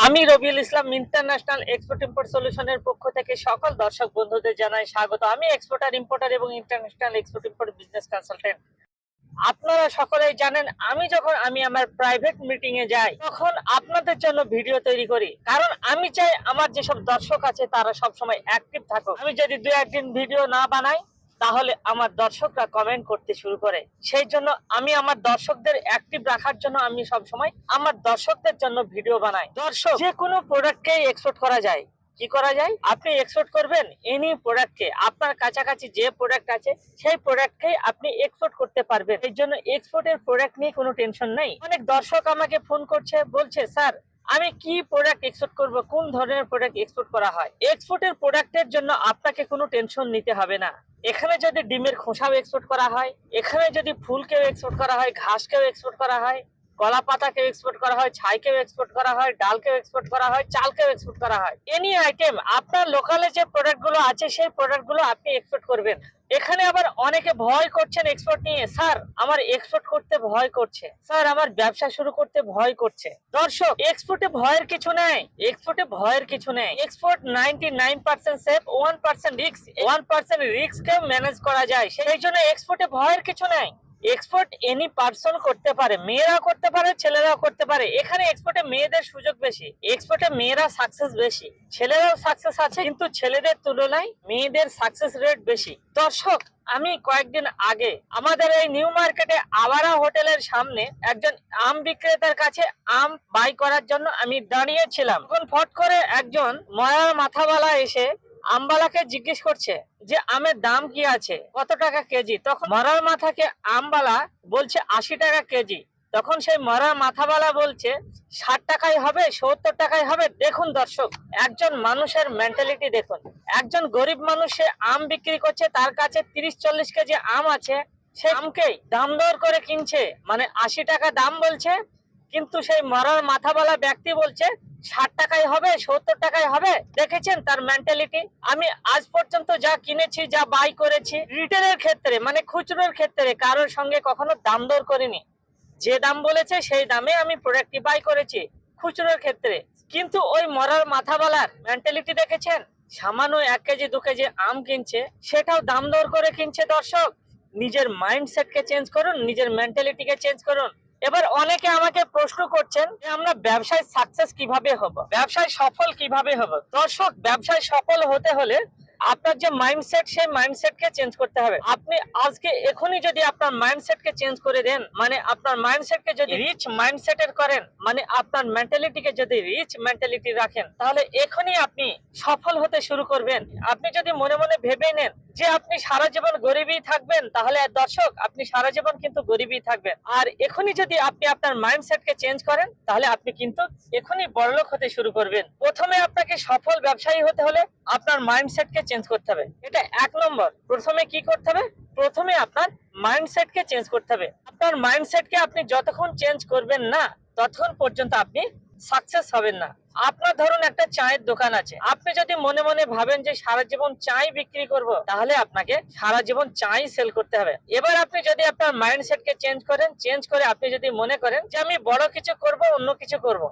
আমি Rabiul Islam international export import সলিউশনের পক্ষ থেকে সকল দর্শক বন্ধুদের জানাই স্বাগত। আমি এক্সপোর্টার ইম্পোর্টার এবং international export import business consultant. আপনারা সকলেই জানেন আমি যখন আমার প্রাইভেট মিটিং এ যাই তখন আপনাদের জন্য ভিডিও তৈরি করি, কারণ আমি চাই আমার যেসব দর্শক আছে তারা সব সময় অ্যাক্টিভ থাকুক। আমি যদি দুই একদিন ভিডিও না বানাই তাহলে আমার দর্শকরা কমেন্ট করতে শুরু করে। সেই জন্য আমি আমার দর্শকদের অ্যাক্টিভ রাখার জন্য আমি সব সময় আমার দর্শকদের জন্য ভিডিও বানাই। দর্শক যে কোনো প্রোডাক্টকেই এক্সপোর্ট করা যায়। কি করা যায়? আপনি এক্সপোর্ট করবেন এনি প্রোডাক্টকে, আপনার কাছাকাছি যে প্রোডাক্ট আছে সেই প্রোডাক্টকে আপনি এক্সপোর্ট করতে পারবেন। এই জন্য এক্সপোর্টের প্রোডাক্ট নিয়ে কোনো টেনশন নেই। অনেক দর্শক আমাকে ফোন করছে, বলছে স্যার আমি কি প্রোডাক্ট এক্সপোর্ট করব, কোন ধরনের প্রোডাক্ট এক্সপোর্ট করা হয়। এক্সপোর্টের প্রোডাক্টের জন্য আপনাকে কোনো টেনশন নিতে হবে না। এখানে যদি ডিমের খোসাও এক্সপোর্ট করা হয়, এখানে যদি ফুলকেও এক্সপোর্ট করা হয়, ঘাসকেও এক্সপোর্ট করা হয়, কলা পাতাকেও এক্সপোর্ট করা হয়, ছাইকেও এক্সপোর্ট করা হয়, ডালকেও এক্সপোর্ট করা হয়, চালকেও এক্সপোর্ট করা হয়। এনি আইটেম আপনার লোকালে যে প্রোডাক্ট গুলো আছে সেই প্রোডাক্ট গুলো আপনি এক্সপোর্ট করবেন। এখানে আবার অনেকে ভয় করছেন এক্সপোর্ট নিয়ে, স্যার আমার এক্সপোর্ট করতে ভয় করছে, স্যার আমার ব্যবসা শুরু করতে ভয় করছে। দর্শক, এক্সপোর্টে ভয়ের কিছু নেই, এক্সপোর্টে ভয়ের কিছু নেই। এক্সপোর্ট 99% সেফ, 1% রিস্ক, 1% রিস্ককে ম্যানেজ করা যায়। সেই জন্য এক্সপোর্টে ভয়ের কিছু নেই। এক্সপোর্ট এনি পার্সন করতে পারে, মেয়েরাও করতে পারে, ছেলেরাও করতে পারে। এখানে এক্সপোর্টে মেয়েদের সুযোগ বেশি, এক্সপোর্টে মেয়েরা সাকসেস বেশি। ছেলেরাও সাকসেস আছে কিন্তু ছেলেদের তুলনায় মেয়েদের সাকসেস রেট বেশি। দর্শক, আমি কয়েকদিন আগে আমাদের এই নিউ মার্কেটে আওয়ারা হোটেলের সামনে একজন আম বিক্রেতার কাছে আম বাই করার জন্য আমি দাঁড়িয়েছিলাম। তখন ফট করে একজন মরার মাথাওয়ালা এসে আমবালাকে জিজ্ঞেস করছে যে আমের দাম কি আছে, কত টাকা কেজি। তখন মরার মাথাকে আমবালা বলছে 80 টাকা কেজি। তখন সেই মরার মাথাওয়ালা বলছে 60 টাকায় হবে, 70 টাকায় হবে। দেখুন দর্শক, একজন মানুষের মেন্টালিটি দেখুন। একজন গরিব মানুষ সে আম বিক্রি করছে, তার কাছে 30-40 কেজি আম আছে, সে আমকেই দাম দর করে কিনছে, মানে 80 টাকা দাম বলছে, কিন্তু সেই মরার মাথাওয়ালা ব্যক্তি বলছে 60 টাকায় হবে, 70 টাকায় হবে। দেখেছেন তার মেন্টালিটি? আমি আজ পর্যন্ত যা কিনেছি, যা বাই করেছি রিটেলের ক্ষেত্রে, মানে খুচরোর ক্ষেত্রে কারোর সঙ্গে কখনো দাম দর করিনি। যে দাম বলেছে সেই দামে আমি প্রোডাক্টটি বাই করেছি খুচরোর ক্ষেত্রে। কিন্তু ওই মরার মাথাওয়ালার মেন্টালিটি দেখেছেন? সামান্য 1 কেজি 2 কেজি আম কিনছে, সেটাও দাম দর করে কিনছে। দর্শক, নিজের মাইন্ডসেটকে চেঞ্জ করুন, নিজের মেন্টালিটিকে চেঞ্জ করুন। এবার অনেকে আমাকে প্রশ্ন করছেন যে আমরা ব্যবসায় সাকসেস কিভাবে হব, ব্যবসায় সফল কিভাবে হব। দর্শক, ব্যবসায় সফল হতে হলে আপনার যে মাইন্ডসেট, সেই মাইন্ডসেটকে চেঞ্জ করতে হবে। আপনি আজকে এখনই যদি আপনার মাইন্ডসেটকে চেঞ্জ করে দেন, মানে আপনার মাইন্ডসেটকে যদি রিচ মাইন্ডসেটের করেন, মানে আপনার মেন্টালিটিকে যদি রিচ মেন্টালিটি রাখেন, তাহলে এখনই আপনি সফল হতে শুরু করবেন। আপনি যদি মনে মনে ভেবে নেন যে আপনি সারা জীবন গরিবই থাকবেন, তাহলে দর্শক আপনি সারা জীবন কিন্তু গরিবই থাকবেন। আর এখনই যদি আপনি আপনার মাইন্ডসেটকে চেঞ্জ করেন, তাহলে আপনি কিন্তু এখনই বড়লোক হতে শুরু করবেন। প্রথমে আপনাকে সফল ব্যবসায়ী হতে হলে আপনার মাইন্ডসেটকে চেঞ্জ করতে হবে, এটা 1 নম্বর। প্রথমে কি করতে হবে? প্রথমে আপনার মাইন্ডসেটকে চেঞ্জ করতে হবে। আপনার মাইন্ডসেটকে আপনি যতক্ষণ চেঞ্জ করবেন না, ততক্ষণ পর্যন্ত আপনি সাকসেস হবেন না। আপনার ধরুন একটা চায়ের দোকান আছে, আপনি যদি মনে মনে ভাবেন যে সারা জীবন চাই বিক্রি করব, তাহলে আপনাকে সারা জীবন চাই সেল করতে হবে। এবার আপনি যদি আপনার মাইন্ডসেটকে চেঞ্জ করেন, চেঞ্জ করে আপনি যদি মনে করেন যে আমি বড় কিছু করব, অন্য কিছু করব,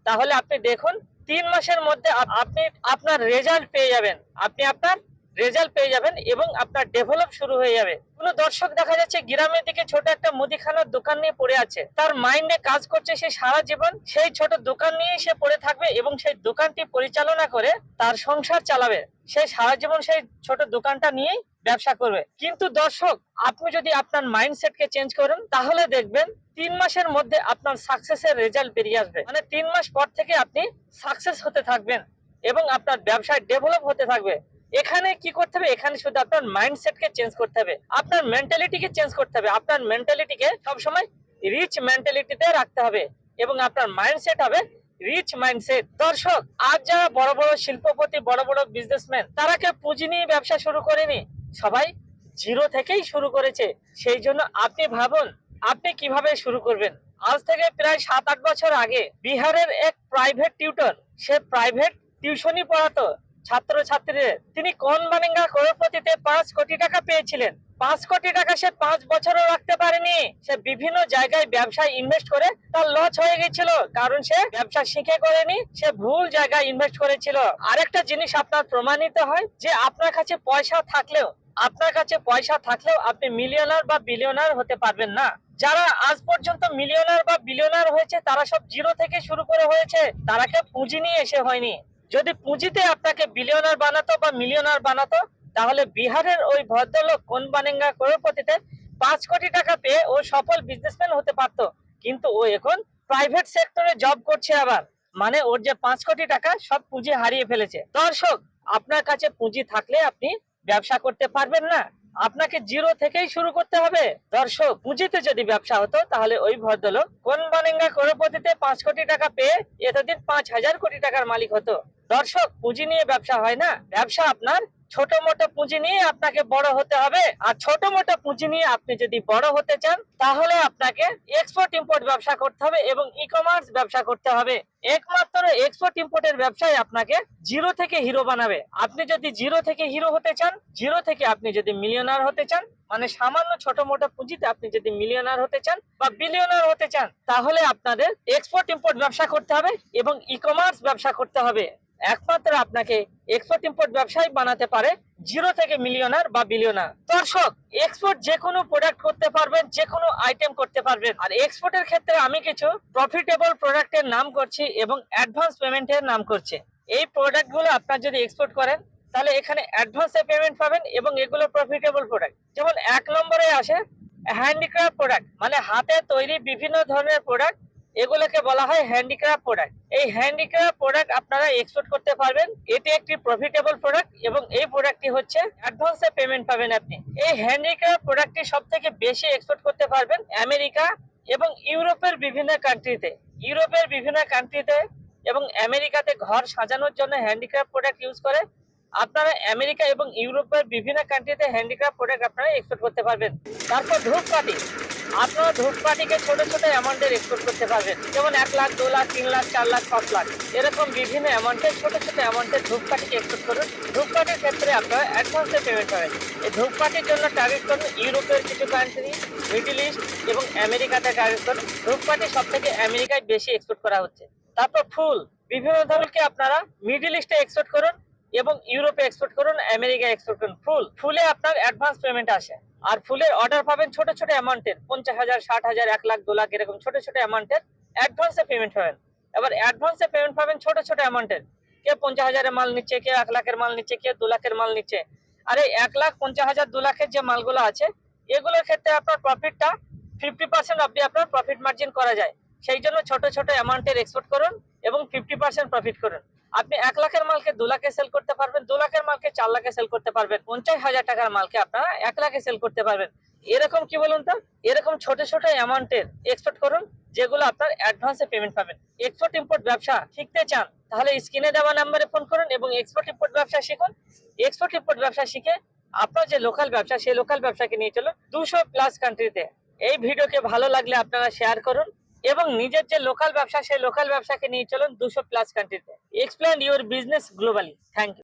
তাহলে আপনি দেখুন 3 মাসের মধ্যে আপনি আপনার রেজাল্ট পেয়ে যাবেন। আপনি আপনার রেজাল্ট পেয়ে যাবেন এবং আপনার ডেভেলপ শুরু হয়ে যাবে। কোন দর্শক দেখা যাচ্ছে গ্রামের দিকে ছোট একটা মুদিখানার দোকান নিয়ে পড়ে আছে, তার মাইন্ডে কাজ করছে সে সারা জীবন সেই ছোট দোকান নিয়ে সে পড়ে থাকবে এবং সেই দোকানটি পরিচালনা করে তার সংসার চালাবে। সে সারা জীবন সেই ছোট দোকানটা নিয়েই ব্যবসা করবে। কিন্তু দর্শক, আপনি যদি আপনার মাইন্ডসেটকে চেঞ্জ করেন, তাহলে দেখবেন 3 মাসের মধ্যে আপনার সাকসেসের রেজাল্ট বেরিয়ে আসবে। মানে 3 মাস পর থেকে আপনি সাকসেস হতে থাকবেন এবং আপনার ব্যবসায় ডেভেলপ হতে থাকবে। এখানে কি করতে হবে? এখানে শুধু আপনার মাইন্ডসেটকে চেঞ্জ করতে হবে, আপনার মেন্টালিটিকে চেঞ্জ করতে হবে। আপনার মেন্টালিটিকে সবসময় রিচ মেন্টালিটিতে রাখতে হবে এবং আপনার মাইন্ডসেট হবে রিচ মাইন্ডসেট। দর্শক, আজ যারা বড় বড় শিল্পপতি, বড় বড় বিজনেসম্যান, তারা কেউ পুঁজি নিয়ে ব্যবসা শুরু করেনি, সবাই জিরো থেকেই শুরু করেছে। সেই জন্য আপনি ভাবুন আপনি কিভাবে শুরু করবেন। আজ থেকে প্রায় 7-8 বছর আগে বিহারের এক প্রাইভেট টিউটর, সে প্রাইভেট টিউশনি পড়াতো ছাত্র ছাত্রীদের। তিনি কোন বানেঙ্গা করোড়পতিতে 5 কোটি টাকা পেয়েছিলেন। 5 কোটি টাকা সে 5 বছরও রাখতে পারেনি। সে বিভিন্ন জায়গায় ব্যবসায় ইনভেস্ট করে তার লস হয়ে গেছিল, কারণ সে ব্যবসা শিখে করেনি, সে ভুল জায়গায় ইনভেস্ট করেছিল। আরেকটা জিনিস আপনার প্রমাণিত হয় যে আপনার কাছে পয়সা থাকলেও আপনি মিলিয়নার বা বিলিয়নার হতে পারবেন না। যারা আজ পর্যন্ত মিলিয়নার বা বিলিয়নার হয়েছে তারা সব জিরো থেকে শুরু করে হয়েছে, তারা কেউ পুঁজি নিয়ে এসে হয়নি। যদি পুঁজিতে আপনাকে বিলিয়নার বানাতো বা মিলিয়নার বানাতো, তাহলে বিহারের ওই ভদ্রলোক কোন বানেঙ্গা করোড়পতিতে 5 কোটি টাকা পেয়ে ও সফল বিজনেসম্যান হতে পারত। কিন্তু ও এখন প্রাইভেট সেক্টরে জব করছে, আবার মানে ওর যে 5 কোটি টাকা সব পুঁজি হারিয়ে ফেলেছে। দর্শক, আপনার কাছে পুঁজি থাকলে আপনি ব্যবসা করতে পারবেন না, আপনাকে জিরো থেকেই শুরু করতে হবে। দর্শক, পুঁজিতে যদি ব্যবসা হতো তাহলে ওই ভদ্রলোক কোন বানেঙ্গা করোড়পতিতে 5 কোটি টাকা পেয়ে এতদিন 5,000 কোটি টাকার মালিক হতো। দর্শক, পুঁজি নিয়ে ব্যবসা হয় না, ব্যবসা আপনার ছোট মোটো পুঁজি নিয়ে আপনাকে বড় হতে হবে। আর ছোট মোটো পুঁজি নিয়ে আপনি যদি বড় হতে চান তাহলে আপনাকে এক্সপোর্ট ইম্পোর্ট ব্যবসা করতে হবে এবং ই কমার্স ব্যবসা করতে হবে। একমাত্র এক্সপোর্ট ইম্পোর্টের ব্যবসায় আপনাকে জিরো থেকে হিরো বানাবে। আপনি যদি জিরো থেকে হিরো হতে চান, জিরো থেকে আপনি যদি মিলিয়নার হতে চান, মানে সামান্য ছোট মোটো পুঁজিতে আপনি যদি মিলিয়নার হতে চান বা বিলিয়নার হতে চান, তাহলে আপনাদের এক্সপোর্ট ইম্পোর্ট ব্যবসা করতে হবে এবং ই কমার্স ব্যবসা করতে হবে। একমাত্র আপনাকে এক্সপোর্ট ইম্পোর্ট ব্যবসায় বানাতে পারে জিরো থেকে মিলিয়নার বা বিলিয়নার। দর্শক, এক্সপোর্ট যে কোনো প্রোডাক্ট করতে পারবেন, যে কোনো আইটেম করতে পারবেন। আর এক্সপোর্টের ক্ষেত্রে আমি কিছু প্রফিটেবল প্রোডাক্টের নাম করছি এবং অ্যাডভান্স পেমেন্টের নাম করছি। এই প্রোডাক্টগুলো আপনার যদি এক্সপোর্ট করেন তাহলে এখানে অ্যাডভান্সে পেমেন্ট পাবেন এবং এগুলো প্রফিটেবল প্রোডাক্ট। যেমন 1 নম্বরে আসে হ্যান্ডিক্রাফট প্রোডাক্ট, মানে হাতে তৈরি বিভিন্ন ধরনের প্রোডাক্ট, এগুলোকে বলা হয় হ্যান্ডিক্রাফট প্রোডাক্ট। এই হ্যান্ডিক্রাফট প্রোডাক্ট আপনারা এক্সপোর্ট করতে পারবেন, এটি একটি প্রফিটেবল প্রোডাক্ট এবং এই প্রোডাক্টটি হচ্ছে অ্যাডভান্সে পেমেন্ট পাবেন আপনি। এই হ্যান্ডিক্রাফট প্রোডাক্টটি সবথেকে বেশি এক্সপোর্ট করতে পারবেন আমেরিকা এবং ইউরোপের বিভিন্ন কান্ট্রিতে এবং আমেরিকাতে ঘর সাজানোর জন্য হ্যান্ডিক্রাফট প্রোডাক্ট ইউজ করে। আপনারা আমেরিকা এবং ইউরোপের বিভিন্ন কান্ট্রিতে হ্যান্ডিক্রাফট প্রোডাক্ট আপনারা এক্সপোর্ট করতে পারবেন। তারপর ধূপকাঠি, আপনারা ধূপকাঠিকে ছোট ছোট অ্যামাউন্টের এক্সপোর্ট করতে পারবেন, যেমন 1 লাখ, 2 লাখ, 3 লাখ, 4 লাখ, 5 লাখ, এরকম বিভিন্ন অ্যামাউন্টের ছোট ছোট অ্যামাউন্টের ধূপকাঠিকে এক্সপোর্ট করুন। ধূপকাঠির ক্ষেত্রে আপনারা অ্যাডভান্সে পেমেন্ট পাবেন। এই ধূপকাঠির জন্য টার্গেট করুন ইউরোপের কিছু কান্ট্রি, মিডল ইস্ট এবং আমেরিকাতে টার্গেট করুন। ধূপকাঠি সব থেকে আমেরিকায় বেশি এক্সপোর্ট করা হচ্ছে। তারপর ফুল, বিভিন্ন ধরনকে আপনারা মিডল ইস্টে এক্সপোর্ট করুন এবং ইউরোপে এক্সপোর্ট করুন, আমেরিকায় এক্সপোর্ট করুন। ফুলে আপনার অ্যাডভান্স পেমেন্ট আসে, আর ফুলের অর্ডার পাবেন ছোট ছোট অ্যামাউন্টের, 50,000, 60,000, 1 লাখ, 2 লাখ, এরকম ছোট ছোট অ্যামাউন্টের অ্যাডভান্সে পেমেন্ট পাবেন। এবার অ্যাডভান্সে পেমেন্ট পাবেন ছোট ছোট অ্যামাউন্টের, কে 50,000-এর মাল নিচ্ছে, কে 1 লাখের মাল নিচ্ছে, কে 2 লাখের মাল নিচ্ছে। আর এই 1 লাখ, 50,000, 2 লাখের যে মালগুলো আছে এগুলোর ক্ষেত্রে আপনার প্রফিটটা 50% অব্দি আপনার প্রফিট মার্জিন করা যায়। সেই জন্য ছোট ছোট অ্যামাউন্টের এক্সপোর্ট করুন এবং 50% প্রফিট করুন। আপনি 1 লাখের মালকে 2 লাখে সেল করতে পারবেন, 2 লাখের মালকে 4 লাখে সেল করতে পারবেন, 50,000 টাকার মালকে আপনারা 1 লাখে সেল করতে পারবেন। এরকম কি বলুন তো, এরকম ছোট ছোট অ্যামাউন্টের এক্সপোর্ট করুন যেগুলো আপনার অ্যাডভান্সে পেমেন্ট পাবেন। এক্সপোর্ট ইম্পোর্ট ব্যবসা শিখতে চান তাহলে স্ক্রিনে দেওয়া নম্বরে ফোন করুন এবং এক্সপোর্ট ইম্পোর্ট ব্যবসা শিখুন। এক্সপোর্ট ইম্পোর্ট ব্যবসা শিখে আপনার যে লোকাল ব্যবসা, সেই লোকাল ব্যবসাকে নিয়ে চলুন 200+ কান্ট্রিতে। এই ভিডিওকে ভালো লাগলে আপনারা শেয়ার করুন এবং নিজের যে লোকাল ব্যবসা, সেই লোকাল ব্যবসাকে নিয়ে চলুন 200+ কান্ট্রিতে। Expand your business globally. Thank you.